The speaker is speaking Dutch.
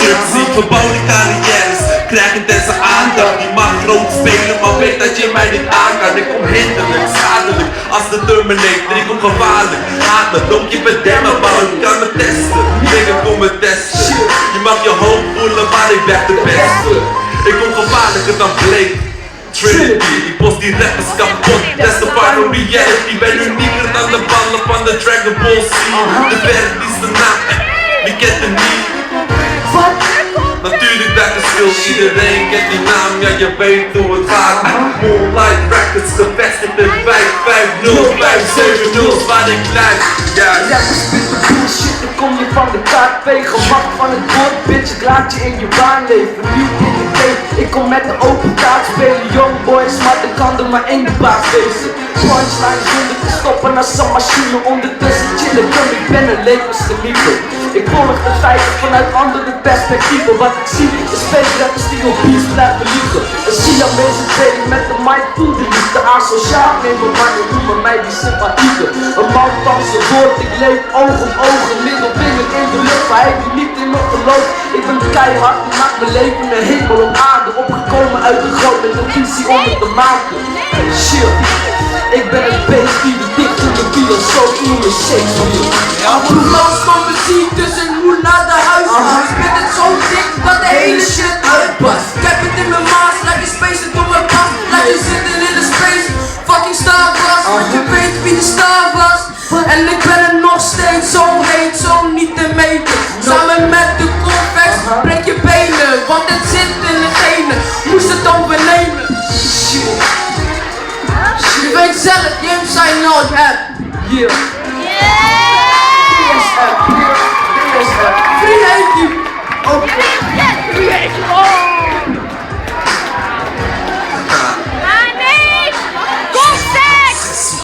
Instructie, verbouwde carrières krijg intense aandacht. Die mag groot spelen, maar weet dat je mij niet aan kan. Ik kom hinderlijk, schadelijk, als de Terminator. Ik kom gevaarlijk, haat me, don't give a damn about. Je kan me testen, nigga kom me testen. Je mag je hoofd voelen, maar ik ben de beste. Ik kom gevaarlijker dan Blake Trinity, ik post die rappers kapot. Testify no reality, ben unieker dan de ballen van de Dragon Ball Z. De verdienste naam, wie kent hem niet? Natuurlijk dat is veel, iedereen kent die naam, ja je weet hoe het gaat. Moonlight Records, gevestigd in 55057 waar ik blijf. Ja, we spitten bullshit, dan kom je van de kaart vegen. Macht van het woord, bitch, ik laat je in je baan leven. Nieuw in de game, ik kom met de open kaart spelen. Young boy, smart, ik kan er maar één de baas wezen. Punchline zonder te stoppen als een machine. Ondertussen chillen, ik ben een levensgenieter. Ik volg de feiten vanuit andere perspectieven. Wat ik zie is fake rappers die op beats blijven liegen. Een Siamese tweeling met de mic voel de liefde. Asociaal nemen mannen noemen mij die sympathieke. Een man van zijn woord, ik leef oog om oog. Een middelvinger in de lucht, maar hij die niet in me geloof. Ik ben keihard, die maakt mijn leven een hemel op aarde. Opgekomen uit de grond met een visie om het te maken. Shit, ik ben een beest die de dichter de filosoof noemen Shakespeare. Broer los van muziek, dus ik moet naar de huis. Ik spit het zo dik dat de hele shit uitpast. Ik heb het in mijn maas, laat je space het door mijn pas. Laat je zitten in de space, fucking Star Wars. Want je weet wie de star was. En ik ben er nog steeds zo heet, zo niet te meten. Samen met de convex, breek je benen. Want het zit in de genen, moest het overnemen. Shit. Je weet zelf, James, I know that. Yeah.